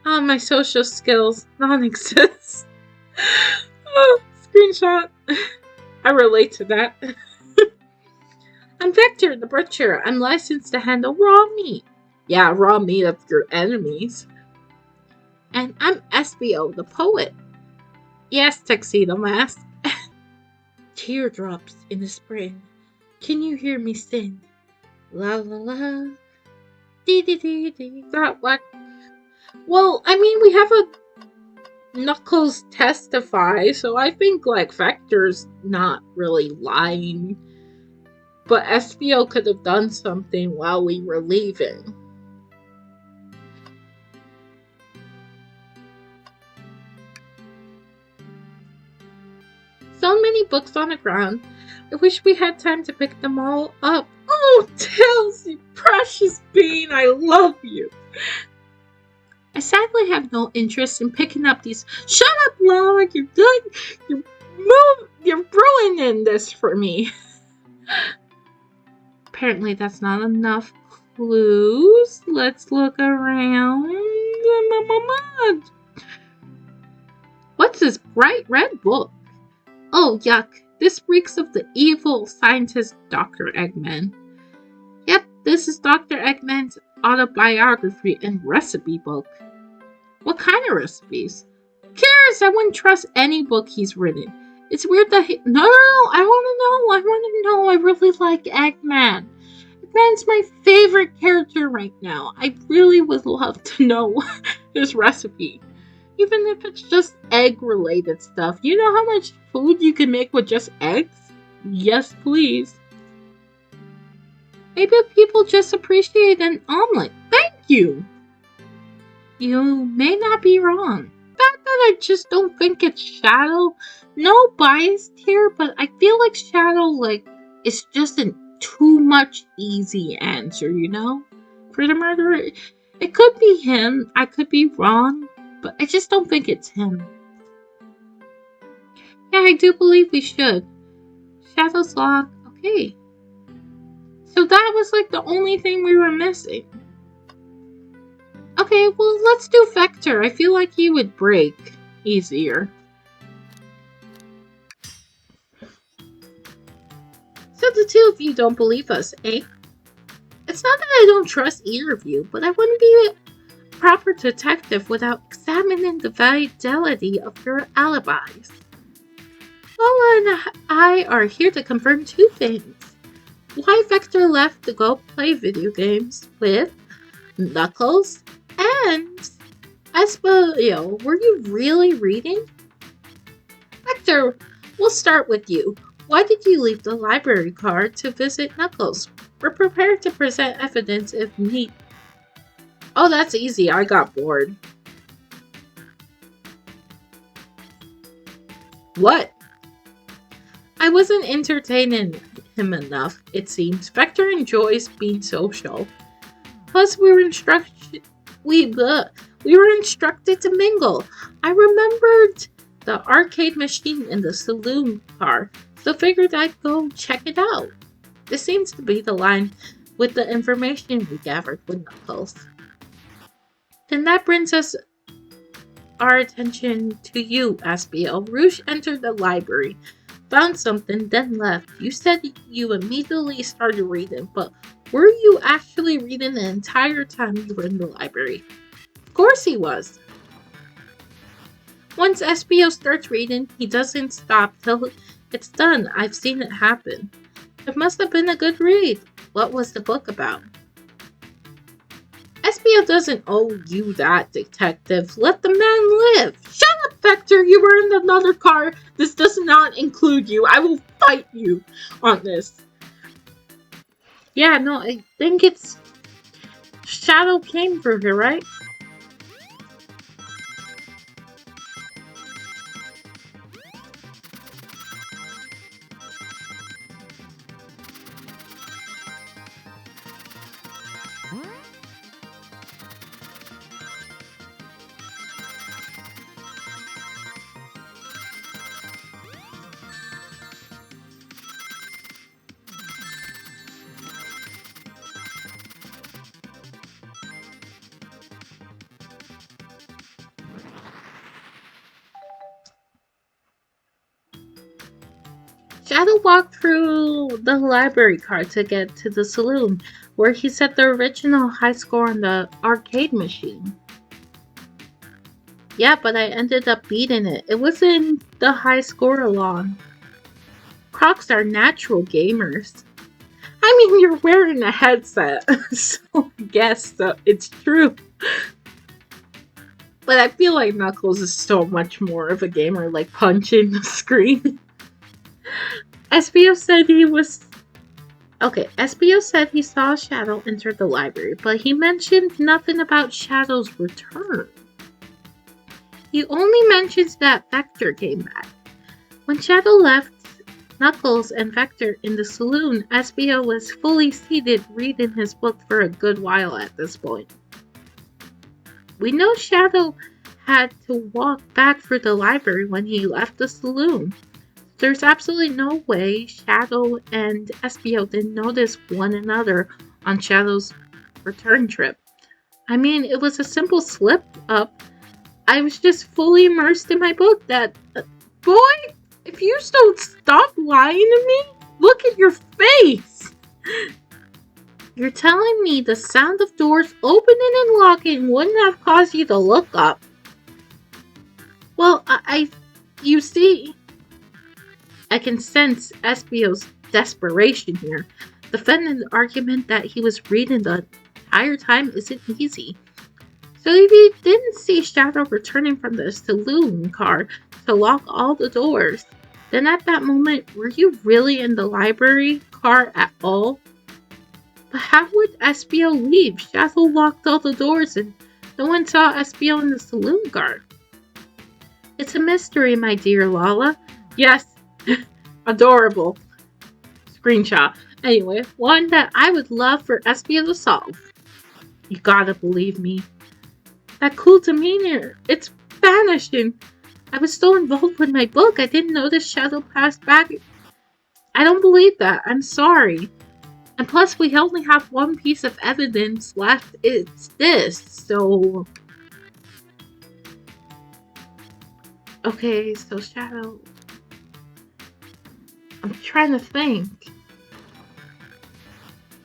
Oh, my social skills non-exist. Oh, screenshot. I relate to that. I'm Victor, the butcher. I'm licensed to handle raw meat. Yeah, raw meat of your enemies. And I'm SBO, the poet. Yes, tuxedo mask. Teardrops in the spring. Can you hear me sing? La la la. Dee dee dee dee. That what? Well, I mean, we have a Knuckles testify, so I think like Vector's not really lying. But SBO could have done something while we were leaving. So many books on the ground. I wish we had time to pick them all up. Oh, Tails, you precious bean, I love you. I sadly have no interest in picking up these. Shut up, Log. You're ruining this for me. Apparently, that's not enough clues. Let's look around. What's this bright red book? Oh, yuck. This reeks of the evil scientist Dr. Eggman. Yep, this is Dr. Eggman's autobiography and recipe book. What kind of recipes? Who cares? I wouldn't trust any book he's written. It's weird that he... No, I want to know. I really like Eggman. Eggman's my favorite character right now. I really would love to know his recipe. Even if it's just egg-related stuff. You know how much food you can make with just eggs? Yes, please. Maybe people just appreciate an omelet. Thank you! You may not be wrong. Not that I just don't think it's Shadow. No bias here, but I feel like Shadow, it's just a too much easy answer, you know? For the murderer. It could be him. I could be wrong. But I just don't think it's him. Yeah, I do believe we should. Shadow's log. Okay. So that was the only thing we were missing. Okay, well, let's do Vector. I feel like he would break easier. So the two of you don't believe us, eh? It's not that I don't trust either of you, but I wouldn't be a proper detective without examining the fidelity of your alibis. Lola and I are here to confirm two things. Why Vector left to go play video games with Knuckles and Espo, were you really reading? Vector, we'll start with you. Why did you leave the library card to visit Knuckles? We're prepared to present evidence if need. Oh, that's easy. I got bored. What? I wasn't entertaining him enough, it seems. Vector enjoys being social. Plus, we were instructed to mingle. I remembered the arcade machine in the saloon car, so figured I'd go check it out. This seems to be the line with the information we gathered with Knuckles. Then that brings our attention to you, Aspiel. Rouge entered the library, found something, then left. You said you immediately started reading, but were you actually reading the entire time you were in the library? Of course he was. Once Espio starts reading, he doesn't stop till it's done. I've seen it happen. It must have been a good read. What was the book about? Espio doesn't owe you that, detective. Let the man live. Shut up, Vector. You were in another car. This does not include you. I will fight you on this. Yeah, no, I think it's Shadow came through here, right? Shadow walked through the library car to get to the saloon, where he set the original high score on the arcade machine. Yeah, but I ended up beating it. It wasn't the high score alone. Crocs are natural gamers. I mean, you're wearing a headset, so I guess it's true. But I feel like Knuckles is so much more of a gamer, like punching the screen. SBO said he was... Okay, SBO said he saw Shadow enter the library, but he mentioned nothing about Shadow's return. He only mentions that Vector came back. When Shadow left Knuckles and Vector in the saloon, SBO was fully seated reading his book for a good while at this point. We know Shadow had to walk back through the library when he left the saloon. There's absolutely no way Shadow and SBO didn't notice one another on Shadow's return trip. I mean, it was a simple slip up. I was just fully immersed in my book that... boy, if you don't stop lying to me, look at your face! You're telling me the sound of doors opening and locking wouldn't have caused you to look up? Well, you see... I can sense SBO's desperation here. Defending the argument that he was reading the entire time isn't easy. So if you didn't see Shadow returning from the saloon car to lock all the doors, then at that moment, were you really in the library car at all? But how would SBO leave? Shadow locked all the doors and no one saw SBO in the saloon car. It's a mystery, my dear Lala. Yes. Adorable. Screenshot. Anyway, one that I would love for SBO to solve. You gotta believe me. That cool demeanor, it's vanishing. I was so involved with my book, I didn't notice Shadow passed back. I don't believe that. I'm sorry. And plus, we only have one piece of evidence left. It's this, so... Okay, so Shadow... I'm trying to think.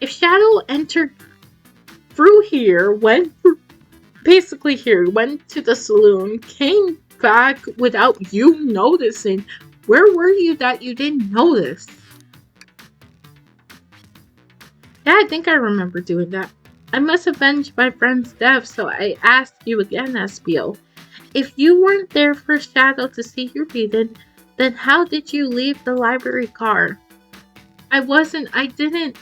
If Shadow entered through here, went to the saloon, came back without you noticing, where were you that you didn't notice? Yeah, I think I remember doing that. I must avenge my friend's death, so I asked you again, SBO. If you weren't there for Shadow to see you reading, then how did you leave the library car? I didn't.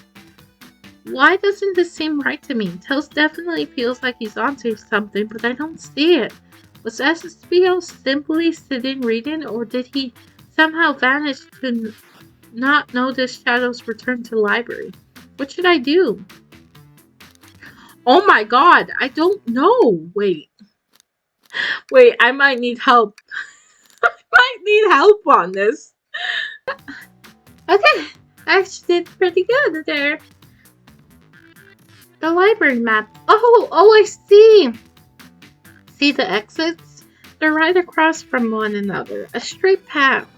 Why doesn't this seem right to me? Tails definitely feels like he's onto something, but I don't see it. Was SBO simply sitting reading, or did he somehow vanish to not notice Shadow's return to the library? What should I do? Oh my god, I don't know. Wait, I might need help. I need help on this. Okay, I actually did pretty good there. The library map. Oh, I see. See the exits? They're right across from one another. A straight path.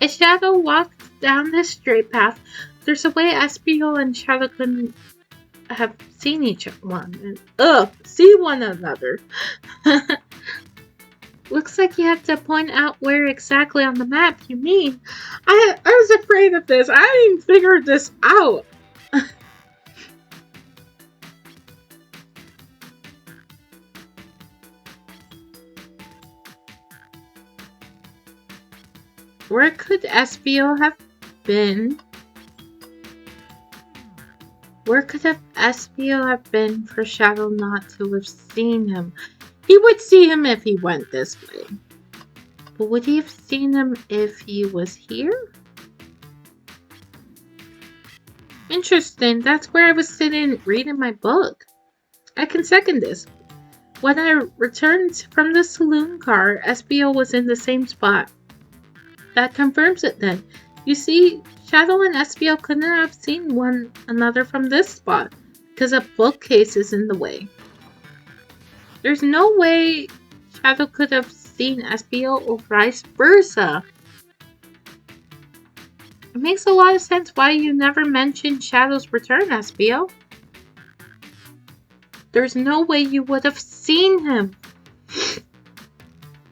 As Shadow walked down this straight path, there's a way SBO and Shadow couldn't have seen each one. See one another. Looks like you have to point out where exactly on the map you mean. I was afraid of this. I didn't figure this out. Where could SBO have been? Where could SBO have been for Shadow not to have seen him? He would see him if he went this way. But would he have seen him if he was here? Interesting. That's where I was sitting reading my book. I can second this. When I returned from the saloon car, SBO was in the same spot. That confirms it then. You see, Shadow and SBO couldn't have seen one another from this spot because a bookcase is in the way. There's no way Shadow could have seen SBO or vice versa. It makes a lot of sense why you never mentioned Shadow's return, SBO. There's no way you would have seen him.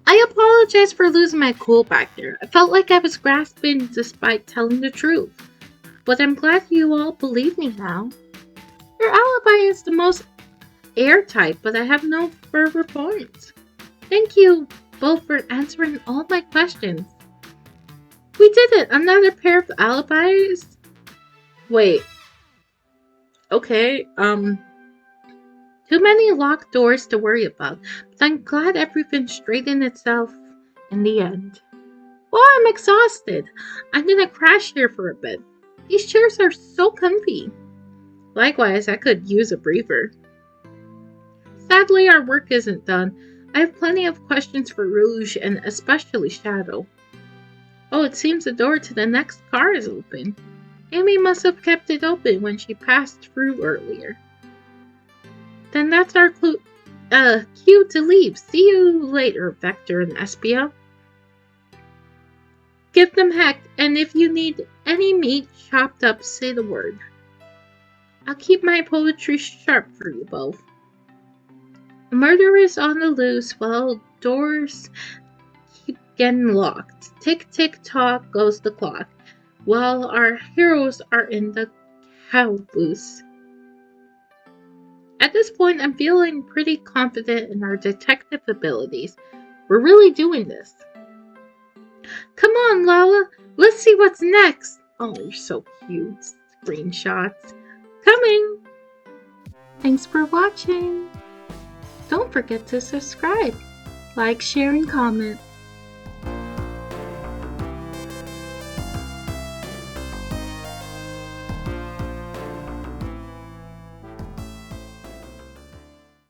I apologize for losing my cool back there. I felt like I was grasping despite telling the truth. But I'm glad you all believe me now. Your alibi is the most airtight, but I have no further points. Thank you both for answering all my questions. We did it! Another pair of alibis? Wait. Okay, too many locked doors to worry about, but I'm glad everything straightened itself in the end. Well, I'm exhausted. I'm gonna crash here for a bit. These chairs are so comfy. Likewise, I could use a breather. Sadly, our work isn't done. I have plenty of questions for Rouge and especially Shadow. Oh, it seems the door to the next car is open. Amy must have kept it open when she passed through earlier. Then that's our cue to leave. See you later, Vector and Espio. Give them heck, and if you need any meat chopped up, say the word. I'll keep my poetry sharp for you both. A murderer is on the loose while doors keep getting locked. Tick tick tock goes the clock, while our heroes are in the caboose. At this point, I'm feeling pretty confident in our detective abilities. We're really doing this. Come on, Lala. Let's see what's next. Oh, you're so cute. Screenshots. Coming. Thanks for watching. Don't forget to subscribe, like, share, and comment.